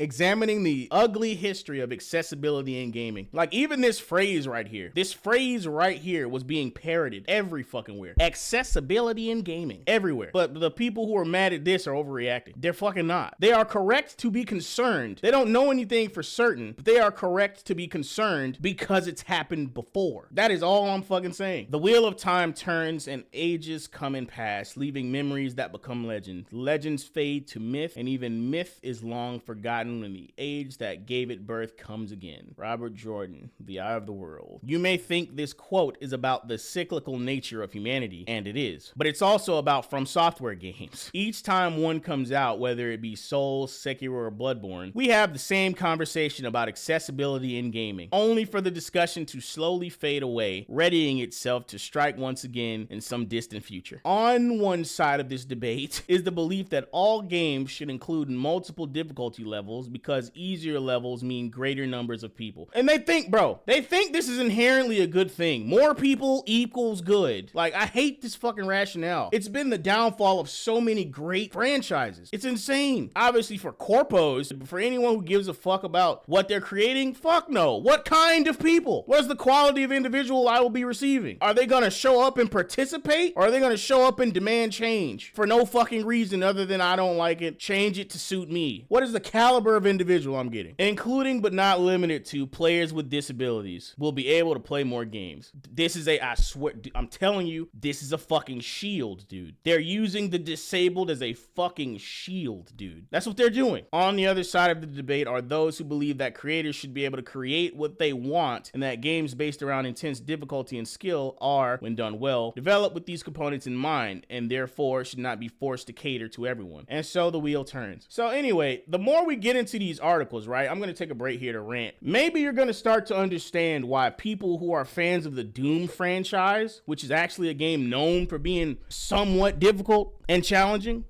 examining the ugly history of accessibility in gaming. Like, even this phrase right here was being parroted every fucking where. Accessibility in gaming, everywhere. But the people who are mad at this are overreacting. They're fucking not. They are correct to be concerned. They don't know anything for certain, but they are correct to be concerned because it's happened before. That is all I'm fucking saying. The wheel of time turns and ages come and pass, leaving memories that become legend. Legends fade to myth, and even myth is long forgotten when the age that gave it birth comes again. Robert Jordan, The Eye of the World. You may think this quote is about the cyclical nature of humanity, and it is, but it's also about From Software games. Each time one comes out, whether it be Souls, Sekiro, or Bloodborne, we have the same conversation about accessibility in gaming, only for the discussion to slowly fade away, readying itself to strike once again in some distant future. On one side of this debate is the belief that all games should include multiple difficulty levels because easier levels mean greater numbers of people. And they think this is inherently a good thing. More people equals good. Like, I hate this fucking rationale. It's been the downfall of so many great franchises. It's insane. Obviously for corpos, but for anyone who gives a fuck about what they're creating, fuck no. What kind of people? What is the quality of individual I will be receiving? Are they gonna show up and participate? Or are they gonna show up and demand change for no fucking reason other than I don't like it, change it to suit me? What is the caliber of individual I'm getting? Including but not limited to players with disabilities will be able to play more games. This is I swear, I'm telling you, this is a fucking shield, dude. They're using the disabled as a fucking shield, dude. That's what they're doing. On the other side of the debate are those who believe that creators should be able to create what they want and that games based around intense difficulty and skill are, when done well, developed with these components in mind and therefore should not be forced to cater to everyone. And so the wheel turns. So anyway, the more we get into these articles, right, I'm going to take a break here to rant. Maybe you're going to start to understand why people who are fans of the Doom franchise, which is actually a game known for being somewhat difficult and challenging,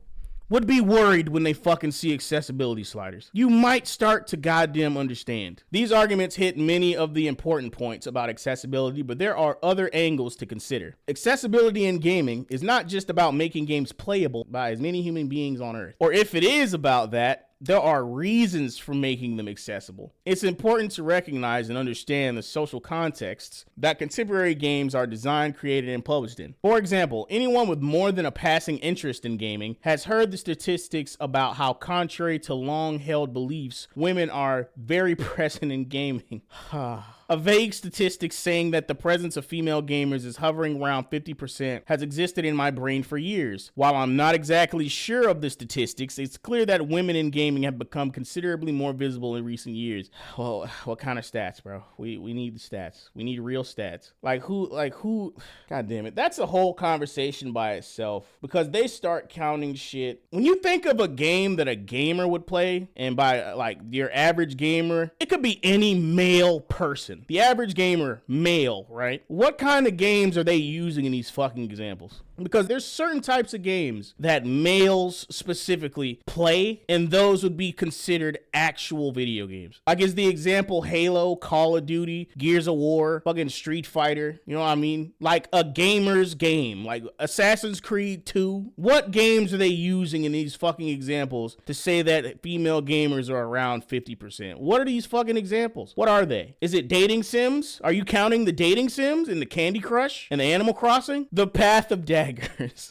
would be worried when they fucking see accessibility sliders. You might start to goddamn understand. These arguments hit many of the important points about accessibility, but there are other angles to consider. Accessibility in gaming is not just about making games playable by as many human beings on Earth. Or if it is about that, there are reasons for making them accessible. It's important to recognize and understand the social contexts that contemporary games are designed, created, and published in. For example, anyone with more than a passing interest in gaming has heard the statistics about how, contrary to long-held beliefs, women are very present in gaming. A vague statistic saying that the presence of female gamers is hovering around 50% has existed in my brain for years. While I'm not exactly sure of the statistics, it's clear that women in gaming have become considerably more visible in recent years. Well, what kind of stats, bro? We need the stats. We need real stats. Like who? God damn it. That's a whole conversation by itself because they start counting shit. When you think of a game that a gamer would play, and by like your average gamer, it could be any male person. The average gamer, male, right? What kind of games are they using in these fucking examples? Because there's certain types of games that males specifically play, and those would be considered actual video games. Like, is the example Halo, Call of Duty, Gears of War, fucking Street Fighter? You know what I mean? Like a gamer's game, like Assassin's Creed 2. What games are they using in these fucking examples to say that female gamers are around 50%? What are these fucking examples? What are they? Is it dating sims? Are you counting the dating sims and the Candy Crush and the Animal Crossing? The Path of Daggers.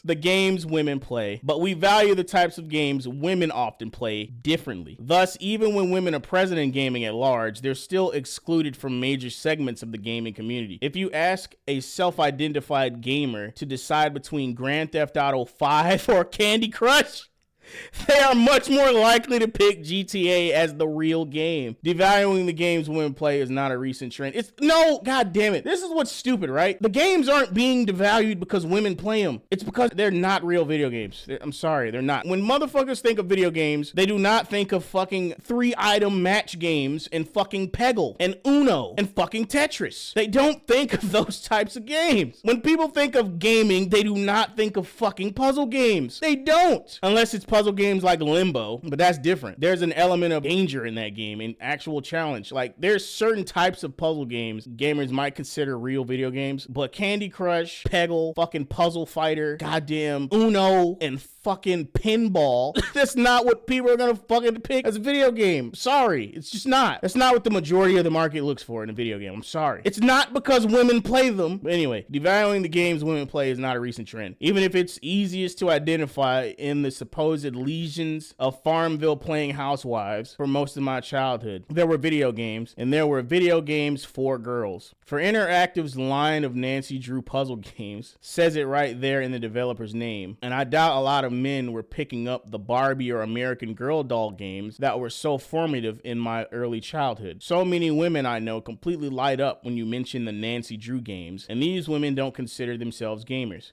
The games women play, but we value the types of games women often play differently. Thus, even when women are present in gaming at large, they're still excluded from major segments of the gaming community. If you ask a self-identified gamer to decide between Grand Theft Auto 5 or Candy Crush, they are much more likely to pick GTA as the real game. Devaluing the games women play is not a recent trend. God damn it. This is what's stupid, right? The games aren't being devalued because women play them. It's because they're not real video games. I'm sorry, they're not. When motherfuckers think of video games, they do not think of fucking 3-item match games and fucking Peggle and Uno and fucking Tetris. They don't think of those types of games. When people think of gaming, they do not think of fucking puzzle games. They don't. Unless it's puzzle puzzle games like Limbo, but that's different. There's an element of danger in that game and actual challenge. Like, there's certain types of puzzle games gamers might consider real video games, but Candy Crush, Peggle, fucking Puzzle Fighter, goddamn Uno, and fucking pinball, that's not what people are gonna fucking pick as a video game. Sorry, it's just not. That's not what the majority of the market looks for in a video game. I'm sorry. It's not because women play them. But anyway, devaluing the games women play is not a recent trend. Even if it's easiest to identify in the supposed legions of Farmville playing housewives for most of my childhood, there were video games, and there were video games for girls. For Interactive's line of Nancy Drew puzzle games says it right there in the developer's name, and I doubt a lot of men were picking up the Barbie or American Girl doll games that were so formative in my early childhood. So many women I know completely light up when you mention the Nancy Drew games, and these women don't consider themselves gamers.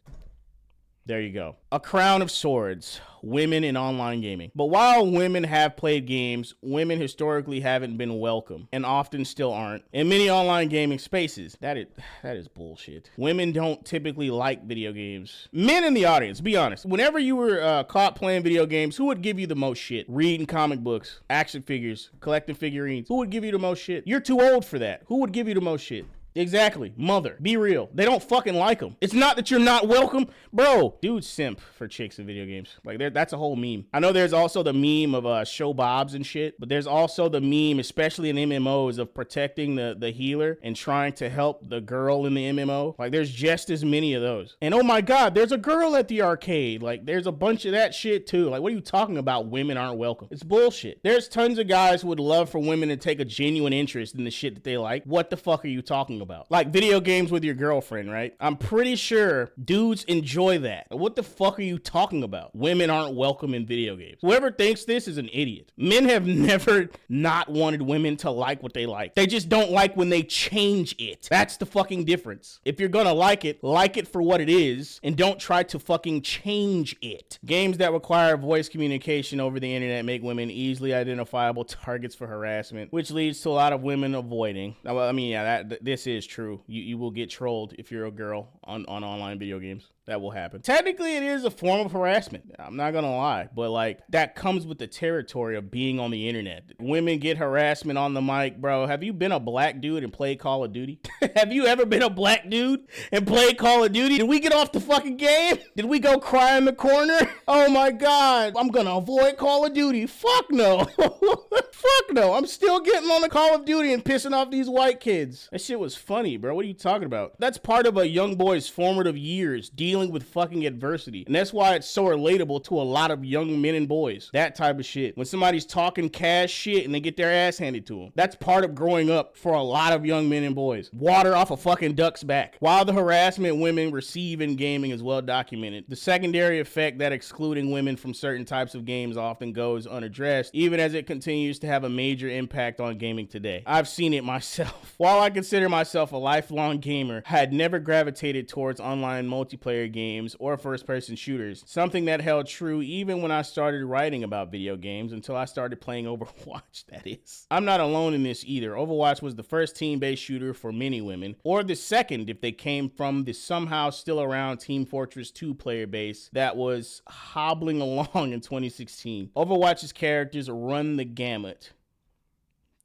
There you go. A crown of swords. Women in online gaming. But while women have played games, women historically haven't been welcome, and often still aren't, in many online gaming spaces. That is bullshit. Women don't typically like video games. Men in the audience, be honest. Whenever you were caught playing video games, who would give you the most shit? Reading comic books, action figures, collecting figurines. Who would give you the most shit? You're too old for that. Who would give you the most shit? Exactly. Mother. Be real. They don't fucking like them. It's not that you're not welcome. Bro, dudes simp for chicks in video games. Like, that's a whole meme. I know there's also the meme of show bobs and shit, but there's also the meme, especially in MMOs, of protecting the healer and trying to help the girl in the MMO. Like, there's just as many of those. And oh my God, there's a girl at the arcade. Like, there's a bunch of that shit too. Like, what are you talking about? Women aren't welcome. It's bullshit. There's tons of guys who would love for women to take a genuine interest in the shit that they like. What the fuck are you talking about? Like video games with your girlfriend, right? I'm pretty sure dudes enjoy that. What the fuck are you talking about? Women aren't welcome in video games. Whoever thinks this is an idiot. Men have never not wanted women to like what they like. They just don't like when they change it. That's the fucking difference. If you're gonna like it for what it is, and don't try to fucking change it. Games that require voice communication over the internet make women easily identifiable targets for harassment, which leads to a lot of women avoiding. Well, I mean, yeah, this is true. You will get trolled if you're a girl on online video games. That will happen. Technically, it is a form of harassment. I'm not gonna lie, but like, that comes with the territory of being on the internet. Women get harassment on the mic, bro. Have you been a black dude and played Call of Duty? Have you ever been a black dude and played Call of Duty? Did we get off the fucking game? Did we go cry in the corner? Oh my God, I'm gonna avoid Call of Duty. Fuck no. Fuck no. I'm still getting on the Call of Duty and pissing off these white kids. That shit was funny, bro. What are you talking about? That's part of a young boy's formative years, dealing with fucking adversity. And that's why it's so relatable to a lot of young men and boys. That type of shit. When somebody's talking cash shit and they get their ass handed to them. That's part of growing up for a lot of young men and boys. Water off a fucking duck's back. While the harassment women receive in gaming is well documented, the secondary effect that excluding women from certain types of games often goes unaddressed, even as it continues to have a major impact on gaming today. I've seen it myself. While I consider myself a lifelong gamer, I had never gravitated towards online multiplayer games or first-person shooters, something that held true even when I started writing about video games until I started playing Overwatch, that is. I'm not alone in this either. Overwatch was the first team-based shooter for many women, or the second if they came from the somehow still around Team Fortress 2 player base that was hobbling along in 2016. Overwatch's characters run the gamut.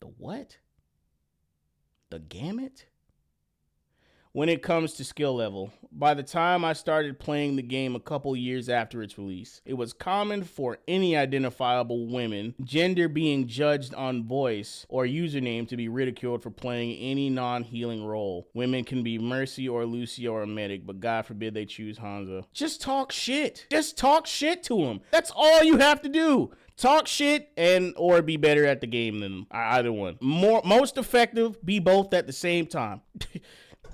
The what? The gamut? When it comes to skill level. By the time I started playing the game a couple years after its release, it was common for any identifiable women, gender being judged on voice or username, to be ridiculed for playing any non-healing role. Women can be Mercy or Lucio or Medic, but God forbid they choose Hanzo. Just talk shit. Just talk shit to them. That's all you have to do. Talk shit and or be better at the game than either one. Most effective, be both at the same time.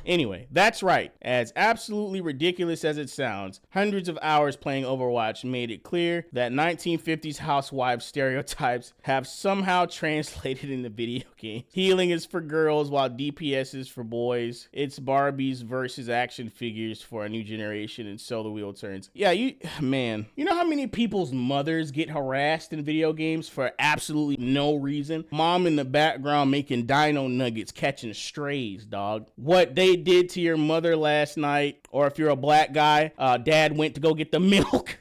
Anyway, that's right. As absolutely ridiculous as it sounds, hundreds of hours playing Overwatch made it clear that 1950s housewife stereotypes have somehow translated into video games. Healing is for girls while DPS is for boys. It's Barbies versus action figures for a new generation, and so the wheel turns. Yeah, you know how many people's mothers get harassed in video games for absolutely no reason? Mom in the background making dino nuggets, catching strays, dog. What, they maid did to your mother last night. Or if you're a black guy, dad went to go get the milk.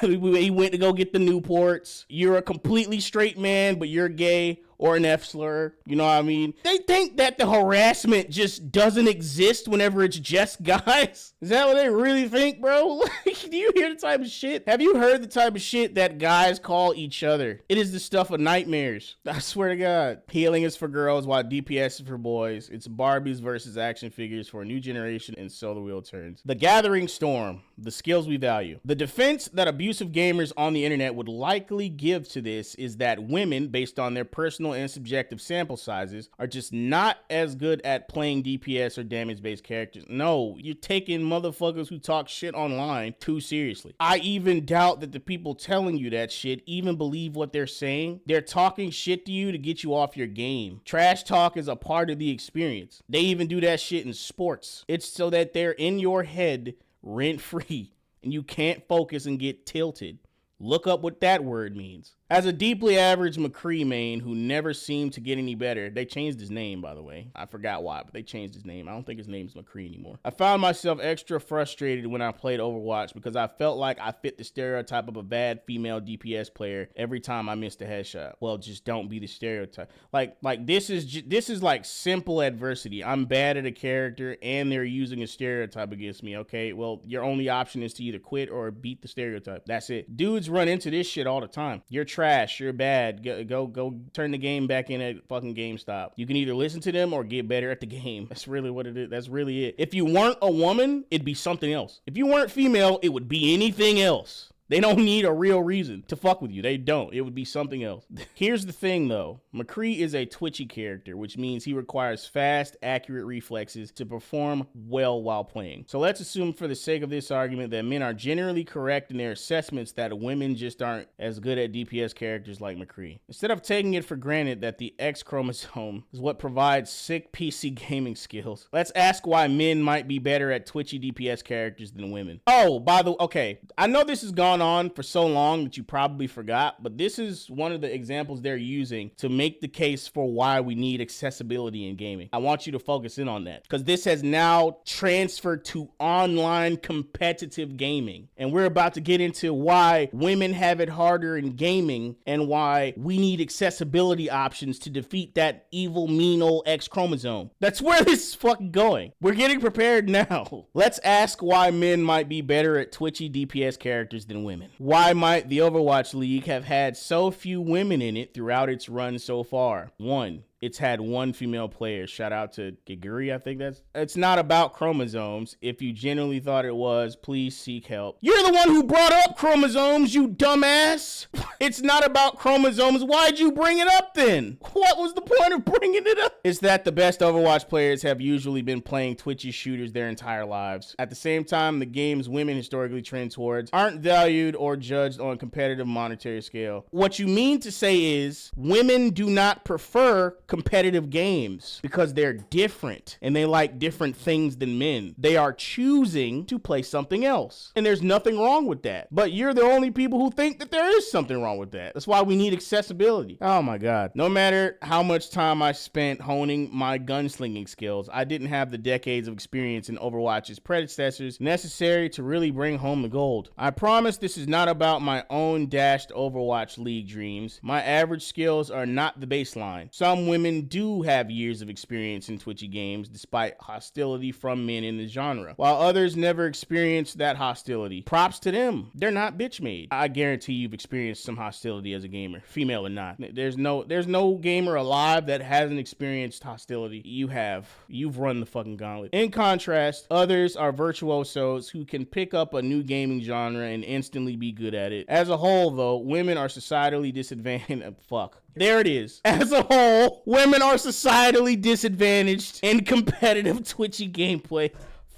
He went to go get the Newports. You're a completely straight man, but you're gay. Or an F slur, you know what I mean? They think that the harassment just doesn't exist whenever it's just guys. Is that what they really think, bro? Do you hear the type of shit? Have you heard the type of shit that guys call each other? It is the stuff of nightmares. I swear to God. Healing is for girls while DPS is for boys. It's Barbies versus action figures for a new generation, and so the wheel turns. The Gathering Storm, the skills we value. The defense that abusive gamers on the internet would likely give to this is that women, based on their personal and subjective sample sizes, are just not as good at playing DPS or damage-based characters. No, you're taking motherfuckers who talk shit online too seriously. I even doubt that the people telling you that shit even believe what they're saying. They're talking shit to you to get you off your game. Trash talk is a part of the experience. They even do that shit in sports. It's so that they're in your head rent-free and you can't focus and get tilted. Look up what that word means. As a deeply average McCree main who never seemed to get any better, they changed his name, by the way. I forgot why, but they changed his name. I don't think his name's McCree anymore. I found myself extra frustrated when I played Overwatch because I felt like I fit the stereotype of a bad female DPS player every time I missed a headshot. Well, just don't be the stereotype. Like this is like simple adversity. I'm bad at a character and they're using a stereotype against me. Okay, well, your only option is to either quit or beat the stereotype. That's it. Dudes run into this shit all the time. You're trash, you're bad, go turn the game back in at fucking GameStop. You can either listen to them or get better at the game. That's really what it is. That's really it. If you weren't a woman, it'd be something else. If you weren't female, it would be anything else. They don't need a real reason to fuck with you. They don't. It would be something else. Here's the thing, though. McCree is a twitchy character, which means he requires fast, accurate reflexes to perform well while playing. So let's assume for the sake of this argument that men are generally correct in their assessments that women just aren't as good at DPS characters like McCree. Instead of taking it for granted that the X chromosome is what provides sick PC gaming skills, let's ask why men might be better at twitchy DPS characters than women. Oh, by the way, okay, I know this has gone on for so long that you probably forgot, but this is one of the examples they're using to make the case for why we need accessibility in gaming. I want you to focus in on that because this has now transferred to online competitive gaming, and we're about to get into why women have it harder in gaming and why we need accessibility options to defeat that evil, mean old X chromosome. That's where this is fucking going. We're getting prepared now. Let's ask why men might be better at twitchy DPS characters than women. Why might the Overwatch League have had so few women in it throughout its run so far? 1, it's had one female player. Shout out to Giguri, I think that's. It's not about chromosomes. If you genuinely thought it was, please seek help. You're the one who brought up chromosomes, you dumbass. It's not about chromosomes. Why'd you bring it up then? What was the point of bringing it up? It's that the best Overwatch players have usually been playing twitchy shooters their entire lives. At the same time, the games women historically trend towards aren't valued or judged on a competitive monetary scale. What you mean to say is women do not prefer competitive games because they're different and they like different things than men. They are choosing to play something else, and there's nothing wrong with that. But you're the only people who think that there is something wrong with that. That's why we need accessibility. Oh my God. No matter how much time I spent honing my gunslinging skills, I didn't have the decades of experience in Overwatch's predecessors necessary to really bring home the gold. I promise this is not about my own dashed Overwatch League dreams. My average skills are not the baseline. Some women do have years of experience in twitchy games despite hostility from men in the genre, while others never experience that hostility. Props to them. They're not bitch made. I guarantee you've experienced some hostility as a gamer, female or not. There's no gamer alive that hasn't experienced hostility. You have. You've run the fucking gauntlet. In contrast, others are virtuosos who can pick up a new gaming genre and instantly be good at it. As a whole, though, women are societally disadvantaged. Fuck. There it is. As a whole, women are societally disadvantaged in competitive twitchy gameplay.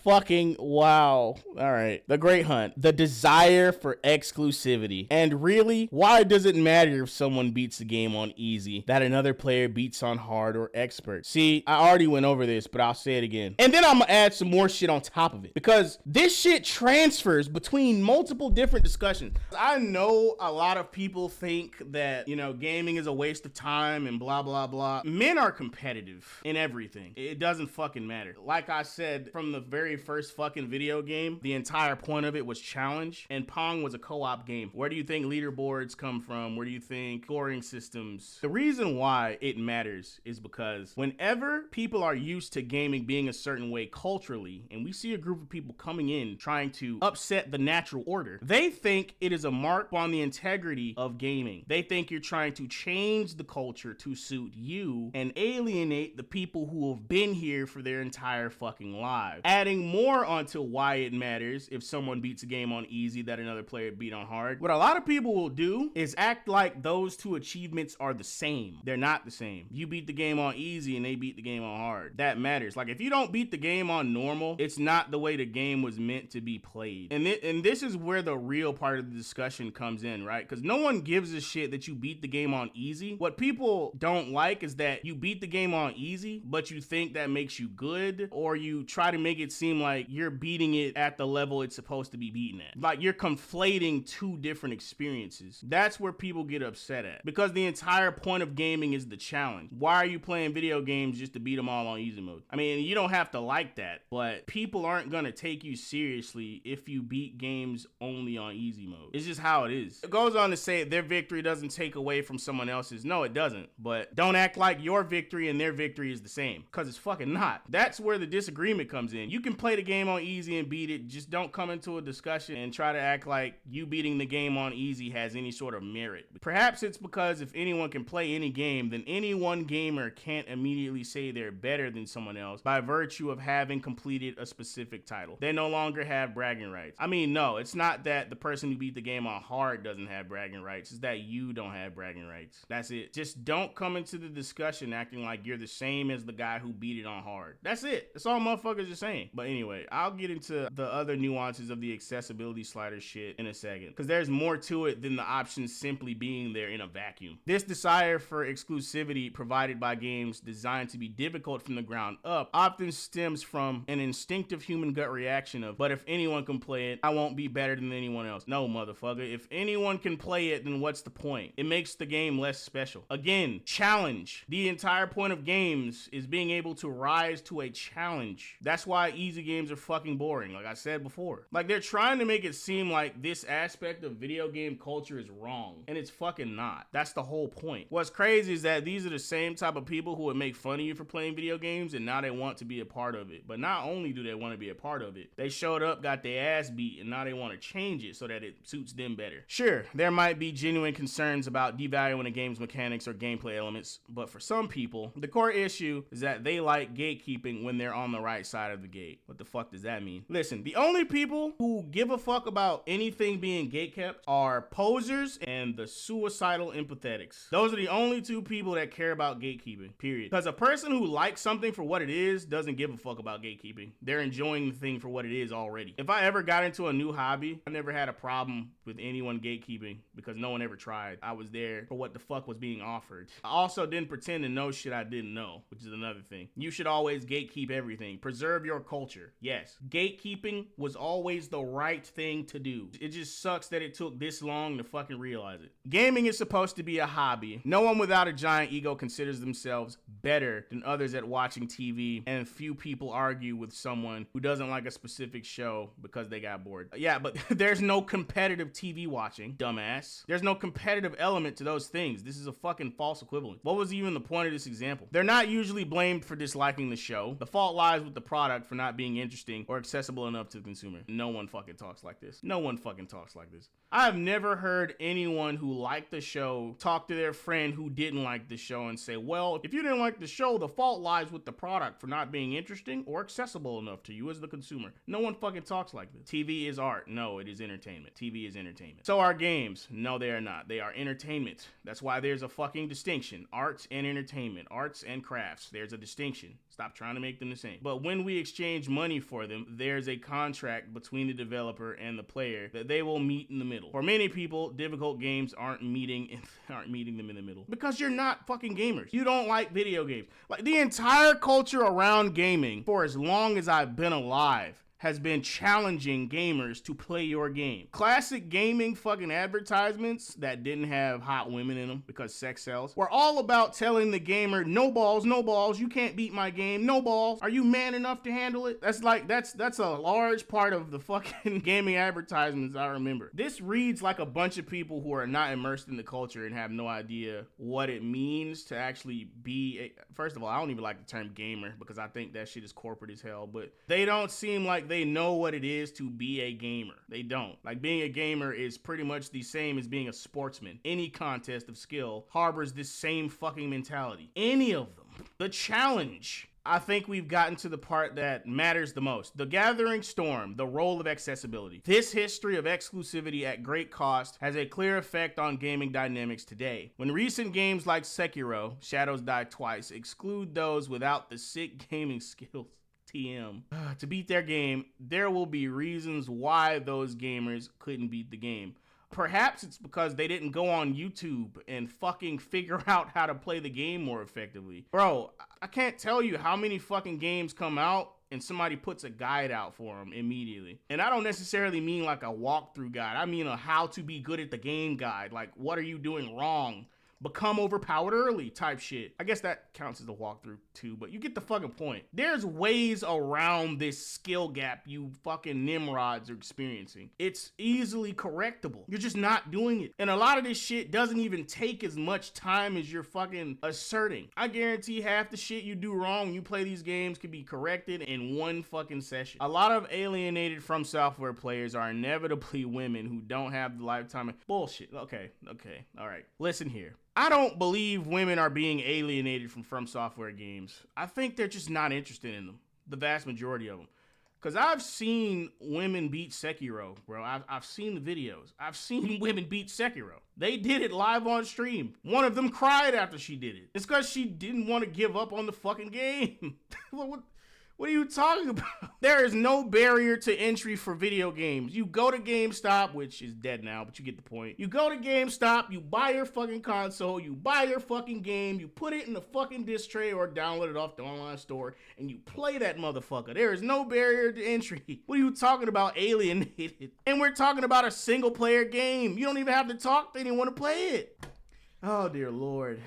fucking wow. All right. The Great Hunt. The desire for exclusivity. And really, why does it matter if someone beats the game on easy that another player beats on hard or expert? See, I already went over this, but I'll say it again. And then I'm gonna add some more shit on top of it because this shit transfers between multiple different discussions. I know a lot of people think that, you know, gaming is a waste of time and blah, blah, blah. Men are competitive in everything. It doesn't fucking matter. Like I said, from the very first fucking video game, the entire point of it was challenge, and Pong was a co-op game. Where do you think leaderboards come from? Where do you think scoring systems? The reason why it matters is because whenever people are used to gaming being a certain way culturally, and we see a group of people coming in trying to upset the natural order, they think it is a mark on the integrity of gaming. They think you're trying to change the culture to suit you and alienate the people who have been here for their entire fucking lives. Adding more onto why it matters if someone beats a game on easy that another player beat on hard, what a lot of people will do is act like those two achievements are the same. They're not the same. You beat the game on easy and they beat the game on hard. That matters. Like, if you don't beat the game on normal, it's not the way the game was meant to be played. And this is where the real part of the discussion comes in, right? Because no one gives a shit that you beat the game on easy. What people don't like is that you beat the game on easy, but you think that makes you good, or you try to make it seem like you're beating it at the level it's supposed to be beaten at. Like, you're conflating two different experiences. That's where people get upset at, because the entire point of gaming is the challenge. Why are you playing video games just to beat them all on easy mode? I mean, you don't have to like that, but people aren't gonna take you seriously if you beat games only on easy mode. It's just how it is. It goes on to say their victory doesn't take away from someone else's. No, it doesn't. But don't act like your victory and their victory is the same, because it's fucking not. That's where the disagreement comes in. You can play the game on easy and beat it. Just don't come into a discussion and try to act like you beating the game on easy has any sort of merit. Perhaps it's because if anyone can play any game, then any one gamer can't immediately say they're better than someone else by virtue of having completed a specific title. They no longer have bragging rights. I mean, no, it's not that the person who beat the game on hard doesn't have bragging rights. It's that you don't have bragging rights. That's it. Just don't come into the discussion acting like you're the same as the guy who beat it on hard. That's it. That's all motherfuckers are saying. But anyway, I'll get into the other nuances of the accessibility slider shit in a second, because there's more to it than the options simply being there in a vacuum. This desire for exclusivity provided by games designed to be difficult from the ground up often stems from an instinctive human gut reaction of, but if anyone can play it, I won't be better than anyone else. No, motherfucker. If anyone can play it, then what's the point? It makes the game less special. Again, challenge. The entire point of games is being able to rise to a challenge. That's why easy games are fucking boring, like I said before. Like, they're trying to make it seem like this aspect of video game culture is wrong, and it's fucking not. That's the whole point. What's crazy is that these are the same type of people who would make fun of you for playing video games, and now they want to be a part of it. But not only do they want to be a part of it, they showed up, got their ass beat, and now they want to change it so that it suits them better. Sure, there might be genuine concerns about devaluing a game's mechanics or gameplay elements, but for some people, the core issue is that they like gatekeeping when they're on the right side of the gate. What the fuck does that mean? Listen, the only people who give a fuck about anything being gatekept are posers and the suicidal empathetics. Those are the only two people that care about gatekeeping, period. Because a person who likes something for what it is doesn't give a fuck about gatekeeping. They're enjoying the thing for what it is already. If I ever got into a new hobby, I never had a problem with anyone gatekeeping because no one ever tried. I was there for what the fuck was being offered. I also didn't pretend to know shit I didn't know, which is another thing. You should always gatekeep everything. Preserve your culture. Yes, gatekeeping was always the right thing to do. It just sucks that it took this long to fucking realize it. Gaming is supposed to be a hobby. No one without a giant ego considers themselves better than others at watching TV, and few people argue with someone who doesn't like a specific show because they got bored. Yeah, but there's no competitive TV watching, dumbass. There's no competitive element to those things. This is a fucking false equivalent. What was even the point of this example? They're not usually blamed for disliking the show. The fault lies with the product for not being interesting or accessible enough to the consumer. No one fucking talks like this. No one fucking talks like this. I've never heard anyone who liked the show talk to their friend who didn't like the show and say, well, if you didn't like like the show, the fault lies with the product for not being interesting or accessible enough to you as the consumer. No one fucking talks like this. TV is art. No, it is entertainment. TV is entertainment. So are games. No, they are not. They are entertainment. That's why there's a fucking distinction. Arts and entertainment. Arts and crafts. There's a distinction. Stop trying to make them the same. But when we exchange money for them, there's a contract between the developer and the player that they will meet in the middle. For many people, difficult games aren't meeting them in the middle because you're not fucking gamers. You don't like video games. Like the entire culture around gaming for as long as I've been alive has been challenging gamers to play your game. Classic gaming fucking advertisements that didn't have hot women in them because sex sells were all about telling the gamer, no balls, you can't beat my game, no balls. Are you man enough to handle it? That's a large part of the fucking gaming advertisements I remember. This reads like a bunch of people who are not immersed in the culture and have no idea what it means to actually be first of all, I don't even like the term gamer because I think that shit is corporate as hell, but they don't seem like they know what it is to be a gamer. They don't. Like being a gamer is pretty much the same as being a sportsman. Any contest of skill harbors this same fucking mentality. Any of them. The challenge. I think we've gotten to the part that matters the most. The Gathering Storm, the role of accessibility. This history of exclusivity at great cost has a clear effect on gaming dynamics today. When recent games like Sekiro, Shadows Die Twice, exclude those without the sick gaming skills, TM, to beat their game, there will be reasons why those gamers couldn't beat the game. Perhaps it's because they didn't go on YouTube and fucking figure out how to play the game more effectively. Bro, I can't tell you how many fucking games come out and somebody puts a guide out for them immediately. And I don't necessarily mean like a walkthrough guide. I mean a how to be good at the game guide. Like, what are you doing wrong? Become overpowered early type shit. I guess that counts as a walkthrough too, but you get the fucking point. There's ways around this skill gap you fucking Nimrods are experiencing. It's easily correctable. You're just not doing it. And a lot of this shit doesn't even take as much time as you're fucking asserting. I guarantee half the shit you do wrong when you play these games can be corrected in one fucking session. A lot of alienated From Software players are inevitably women who don't have the lifetime. Bullshit. Okay, all right. Listen here. I don't believe women are being alienated from Software games. I think they're just not interested in them. The vast majority of them. Because I've seen women beat Sekiro, bro. I've seen the videos. I've seen women beat Sekiro. They did it live on stream. One of them cried after she did it. It's because she didn't want to give up on the fucking game. What are you talking about? There is no barrier to entry for video games. You go to GameStop, which is dead now, but you get the point. You go to GameStop, you buy your fucking console, you buy your fucking game, you put it in the fucking disc tray or download it off the online store, and you play that motherfucker. There is no barrier to entry. What are you talking about, alienated? And we're talking about a single player game. You don't even have to talk to anyone to play it. Oh, dear Lord.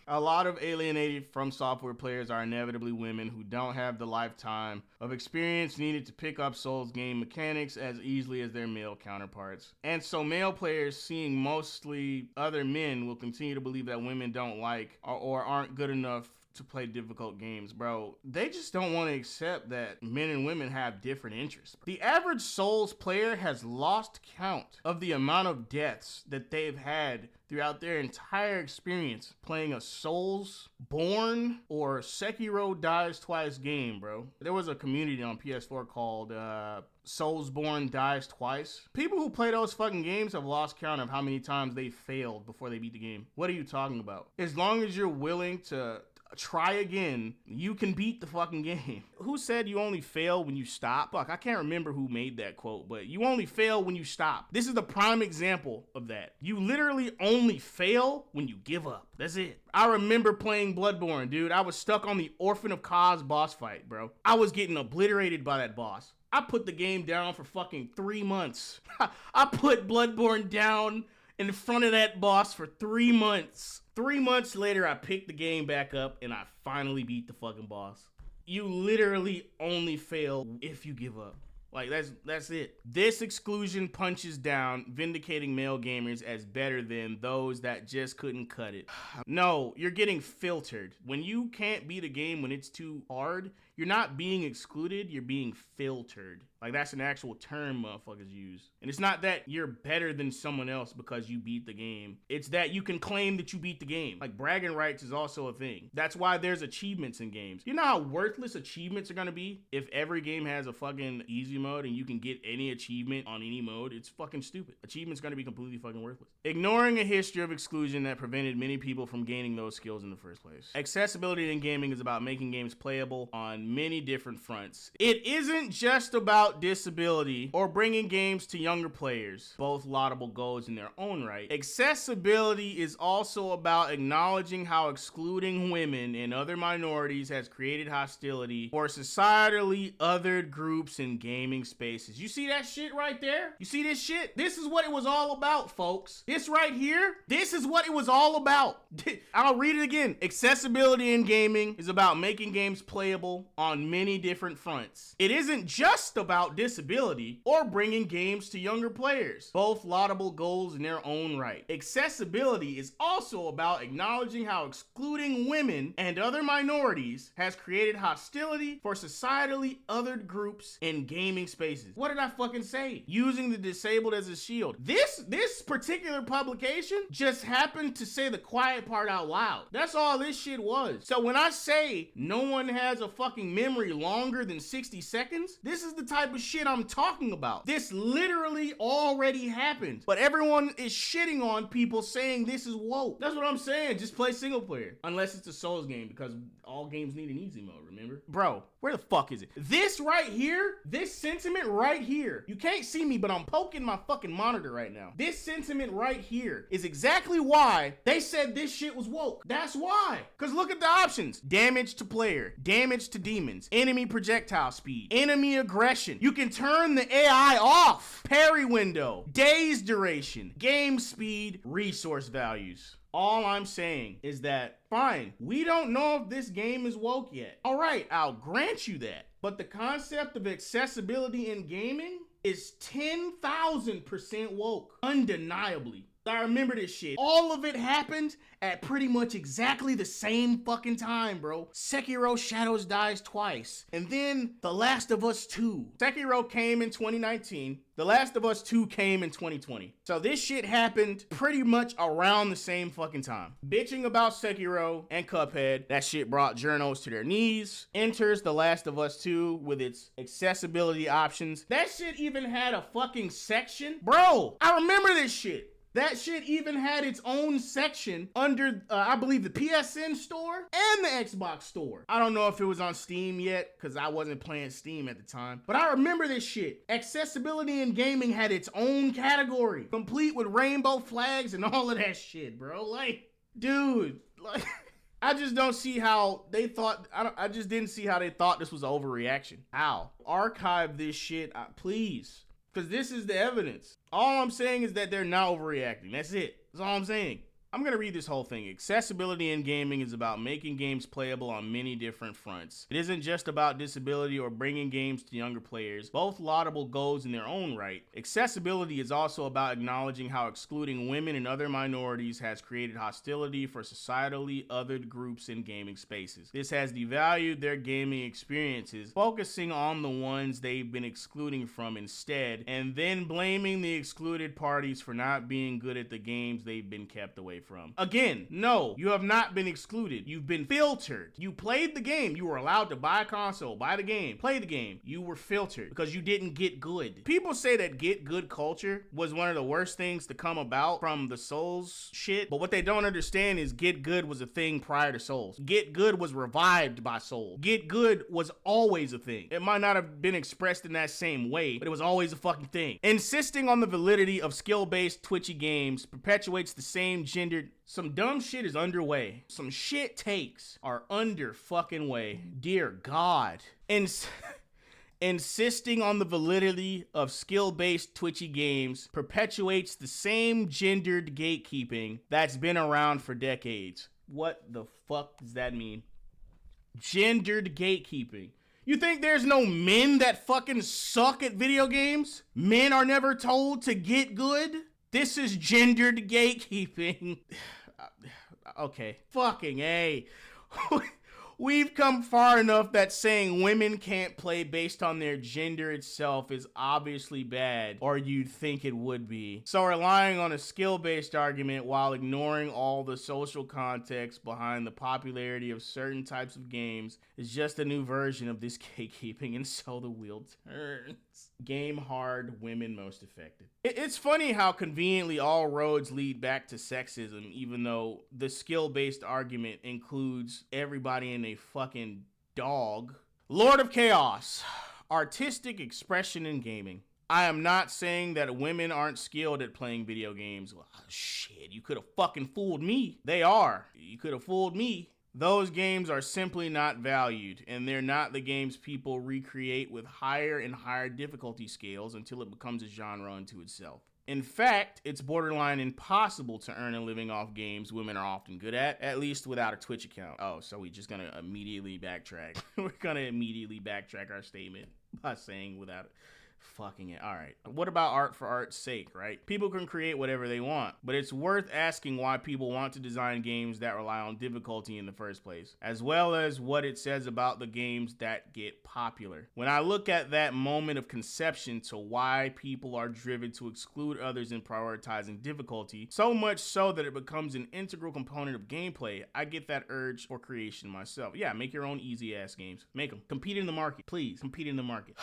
A lot of alienated From Software players are inevitably women who don't have the lifetime of experience needed to pick up Souls game mechanics as easily as their male counterparts. And so male players, seeing mostly other men, will continue to believe that women don't like or aren't good enough to play difficult games, bro. They just don't want to accept that men and women have different interests. The average Souls player has lost count of the amount of deaths that they've had throughout their entire experience playing a Soulsborne or Sekiro Dies Twice game, bro. There was a community on PS4 called Soulsborne Dies Twice. People who play those fucking games have lost count of how many times they failed before they beat the game. What are you talking about? As long as you're willing to try again, you can beat the fucking game. Who said you only fail when you stop? Fuck, I can't remember who made that quote, but you only fail when you stop. This is the prime example of that. You literally only fail when you give up. That's it. I remember playing Bloodborne, dude. I was stuck on the Orphan of Kos boss fight, bro. I was getting obliterated by that boss. I put the game down for fucking 3 months. I put Bloodborne down in front of that boss for 3 months. 3 months later, I picked the game back up and I finally beat the fucking boss. You literally only fail if you give up. Like, that's it. This exclusion punches down, vindicating male gamers as better than those that just couldn't cut it. No, you're getting filtered. When you can't beat a game when it's too hard, you're not being excluded, you're being filtered. Like, that's an actual term motherfuckers use. And it's not that you're better than someone else because you beat the game. It's that you can claim that you beat the game. Like, bragging rights is also a thing. That's why there's achievements in games. You know how worthless achievements are gonna be if every game has a fucking easy mode and you can get any achievement on any mode? It's fucking stupid. Achievements gonna be completely fucking worthless. Ignoring a history of exclusion that prevented many people from gaining those skills in the first place. Accessibility in gaming is about making games playable on many different fronts. It isn't just about disability or bringing games to younger players, both laudable goals in their own right. Accessibility is also about acknowledging how excluding women and other minorities has created hostility for societally othered groups in gaming spaces. You see that shit right there? You see this shit? This is what it was all about, folks. This right here, this is what it was all about. I'll read it again. Accessibility in gaming is about making games playable on many different fronts. It isn't just about disability or bringing games to younger players, both laudable goals in their own right. Accessibility is also about acknowledging how excluding women and other minorities has created hostility for societally othered groups in gaming spaces. What did I fucking say? Using the disabled as a shield. This particular publication just happened to say the quiet part out loud. That's all this shit was. So when I say no one has a fucking memory longer than 60 seconds, this is the type of shit I'm talking about. This literally already happened, but everyone is shitting on people saying this is woke. That's what I'm saying. Just play single player. Unless it's a Souls game, because all games need an easy mode, remember? Bro, where the fuck is it? This right here, this sentiment right here, you can't see me, but I'm poking my fucking monitor right now. This sentiment right here is exactly why they said this shit was woke. That's why. Because look at the options. Damage to player, damage to demons, enemy projectile speed, enemy aggression. You can turn the AI off. Parry window, days duration, game speed, resource values. All I'm saying is that, fine, we don't know if this game is woke yet. All right, I'll grant you that. But the concept of accessibility in gaming is 10,000% woke, undeniably. I remember this shit. All of it happened at pretty much exactly the same fucking time, bro. Sekiro Shadows dies twice. And then The Last of Us 2. Sekiro came in 2019. The Last of Us 2 came in 2020. So this shit happened pretty much around the same fucking time. Bitching about Sekiro and Cuphead, that shit brought journos to their knees. Enters The Last of Us 2 with its accessibility options. That shit even had a fucking section. Bro, I remember this shit. That shit even had its own section under, I believe, the PSN store and the Xbox store. I don't know if it was on Steam yet, because I wasn't playing Steam at the time. But I remember this shit. Accessibility in gaming had its own category, complete with rainbow flags and all of that shit, bro. Like, dude, like... I just don't see how they thought, I just didn't see how they thought this was an overreaction. How? Archive this shit, please. Because this is the evidence. All I'm saying is that they're not overreacting. That's it. That's all I'm saying. I'm going to read this whole thing. Accessibility in gaming is about making games playable on many different fronts. It isn't just about disability or bringing games to younger players, both laudable goals in their own right. Accessibility is also about acknowledging how excluding women and other minorities has created hostility for societally othered groups in gaming spaces. This has devalued their gaming experiences, focusing on the ones they've been excluding from instead, and then blaming the excluded parties for not being good at the games they've been kept away from. Again, no, you have not been excluded. You've been filtered. You played the game. You were allowed to buy a console, buy the game, play the game. You were filtered because you didn't get good. People say that get good culture was one of the worst things to come about from the Souls shit, but what they don't understand is get good was a thing prior to Souls. Get good was revived by Souls. Get good was always a thing. It might not have been expressed in that same way, but it was always a fucking thing. Insisting on the validity of skill-based twitchy games perpetuates the same gender. Some dumb shit is underway. Some shit takes are under fucking way. Dear God. Insisting on the validity of skill-based twitchy games perpetuates the same gendered gatekeeping that's been around for decades. What the fuck does that mean? Gendered gatekeeping. You think there's no men that fucking suck at video games? Men are never told to get good? This is gendered gatekeeping. Okay. Fucking A. We've come far enough that saying women can't play based on their gender itself is obviously bad, or you'd think it would be. So relying on a skill-based argument while ignoring all the social context behind the popularity of certain types of games is just a new version of this gatekeeping, and so the wheel turns. Game hard, women most affected. It's funny how conveniently all roads lead back to sexism, even though the skill-based argument includes everybody in a fucking dog. Lord of Chaos. Artistic expression in gaming. I am not saying that women aren't skilled at playing video games. Well, shit, you could have fucking fooled me. They are. You could have fooled me. Those games are simply not valued, and they're not the games people recreate with higher and higher difficulty scales until it becomes a genre unto itself. In fact, it's borderline impossible to earn a living off games women are often good at least without a Twitch account. Oh, so we're just gonna immediately backtrack. We're gonna immediately backtrack our statement by saying without fucking it. All right. What about art for art's sake, right? People can create whatever they want, but it's worth asking why people want to design games that rely on difficulty in the first place, as well as what it says about the games that get popular. When I look at that moment of conception to why people are driven to exclude others in prioritizing difficulty, so much so that it becomes an integral component of gameplay, I get that urge for creation myself. Yeah, make your own easy ass games. Make them. Compete in the market. Please, compete in the market.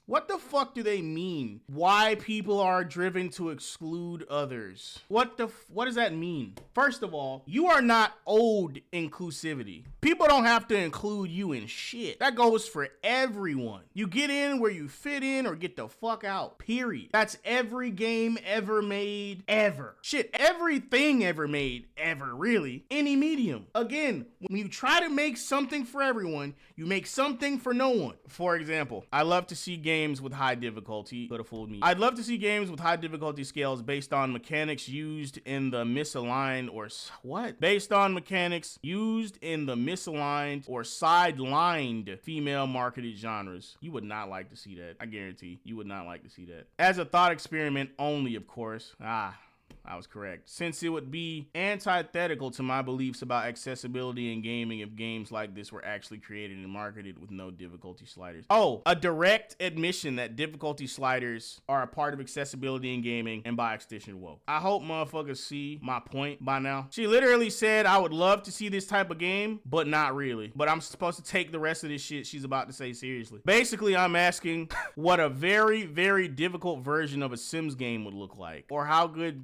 What the fuck do they mean? Why people are driven to exclude others? What does that mean? First of all, you are not owed inclusivity. People don't have to include you in shit. That goes for everyone. You get in where you fit in or get the fuck out, period. That's every game ever made, ever. Shit, everything ever made, ever, really. Any medium. Again, when you try to make something for everyone, you make something for no one. For example, I love to see games with high difficulty. Could have fooled me. I'd love to see games with high difficulty scales based on mechanics used in the misaligned or sidelined female marketed genres. You would not like to see that. I guarantee you would not like to see that. As a thought experiment only, of course. I was correct. Since it would be antithetical to my beliefs about accessibility in gaming if games like this were actually created and marketed with no difficulty sliders. Oh, a direct admission that difficulty sliders are a part of accessibility in gaming and by extension woke. I hope motherfuckers see my point by now. She literally said, I would love to see this type of game, but not really. But I'm supposed to take the rest of this shit she's about to say seriously. Basically, I'm asking what a very, very difficult version of a Sims game would look like, or how good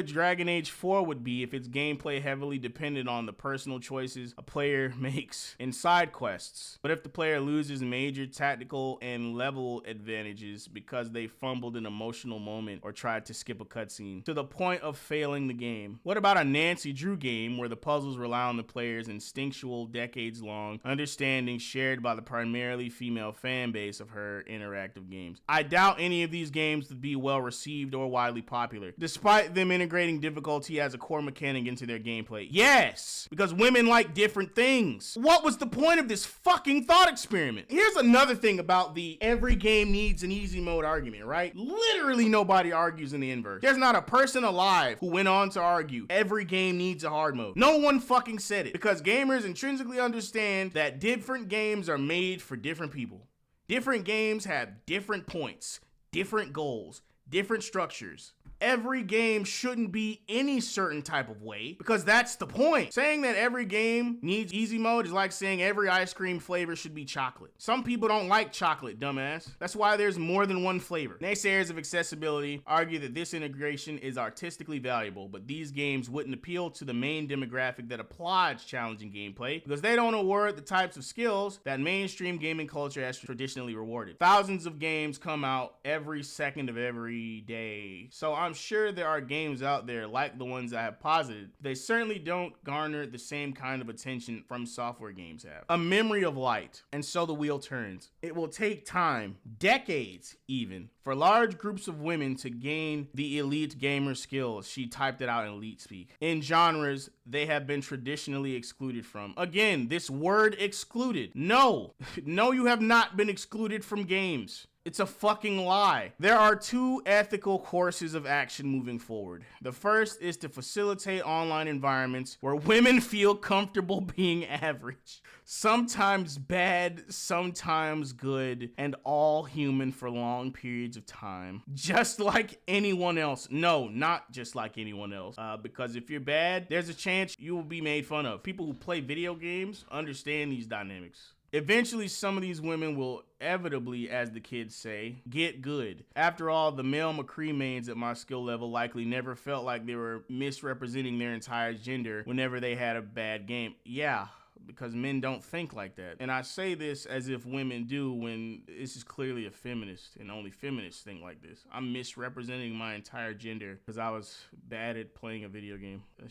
Dragon Age 4 would be if its gameplay heavily depended on the personal choices a player makes in side quests. But if the player loses major tactical and level advantages because they fumbled an emotional moment or tried to skip a cutscene to the point of failing the game. What about a Nancy Drew game where the puzzles rely on the player's instinctual, decades-long understanding shared by the primarily female fan base of her interactive games? I doubt any of these games would be well received or widely popular, despite them integrating difficulty as a core mechanic into their gameplay. Yes, because women like different things. What was the point of this fucking thought experiment? Here's another thing about the every game needs an easy mode argument, right? Literally nobody argues in the inverse. There's not a person alive who went on to argue every game needs a hard mode. No one fucking said it, because gamers intrinsically understand that different games are made for different people. Different games have different points, different goals, different structures. Every game shouldn't be any certain type of way, because that's the point. Saying that every game needs easy mode is like saying every ice cream flavor should be chocolate. Some people don't like chocolate, dumbass. That's why there's more than one flavor. Naysayers of accessibility argue that this integration is artistically valuable, but these games wouldn't appeal to the main demographic that applauds challenging gameplay, because they don't award the types of skills that mainstream gaming culture has traditionally rewarded. Thousands of games come out every second of every day, so I'm sure there are games out there like the ones I have posited. They certainly don't garner the same kind of attention from software games have. A memory of light, and so the wheel turns. It will take time, decades even, for large groups of women to gain the elite gamer skills. She typed it out in elite speak. In genres they have been traditionally excluded from. Again, this word excluded. No, you have not been excluded from games. It's a fucking lie. There are two ethical courses of action moving forward. The first is to facilitate online environments where women feel comfortable being average. Sometimes bad, sometimes good, and all human for long periods of time. Just like anyone else. No, not just like anyone else. Because if you're bad, there's a chance you will be made fun of. People who play video games understand these dynamics. Eventually, some of these women will inevitably, as the kids say, get good. After all, the male McCree mains at my skill level likely never felt like they were misrepresenting their entire gender whenever they had a bad game. Yeah, because men don't think like that. And I say this as if women do, when this is clearly a feminist and only feminists think like this. I'm misrepresenting my entire gender because I was bad at playing a video game. That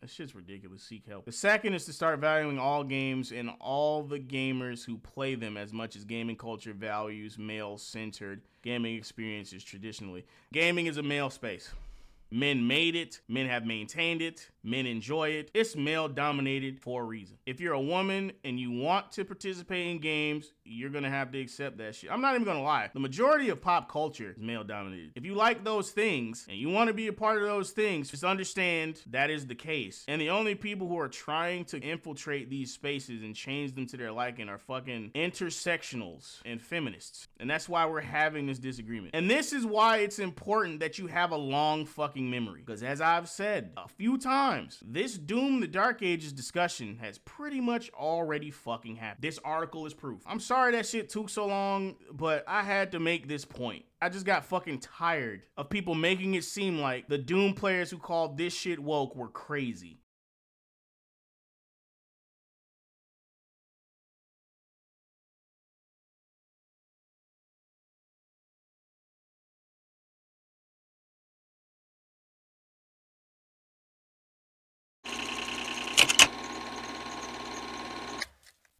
shit's ridiculous. Seek help. The second is to start valuing all games and all the gamers who play them as much as gaming culture values male-centered gaming experiences traditionally. Gaming is a male space. Men made it, men have maintained it, men enjoy it. It's male dominated for a reason. If you're a woman and you want to participate in games, you're gonna have to accept that shit. I'm not even gonna lie. The majority of pop culture is male dominated. If you like those things and you want to be a part of those things, just understand that is the case. And the only people who are trying to infiltrate these spaces and change them to their liking are fucking intersectionals and feminists. And that's why we're having this disagreement. And this is why it's important that you have a long fucking memory. Because as I've said a few times, this Doom the Dark Ages discussion has pretty much already fucking happened. This article is proof. I'm sorry that shit took so long, but I had to make this point. I just got fucking tired of people making it seem like the Doom players who called this shit woke were crazy.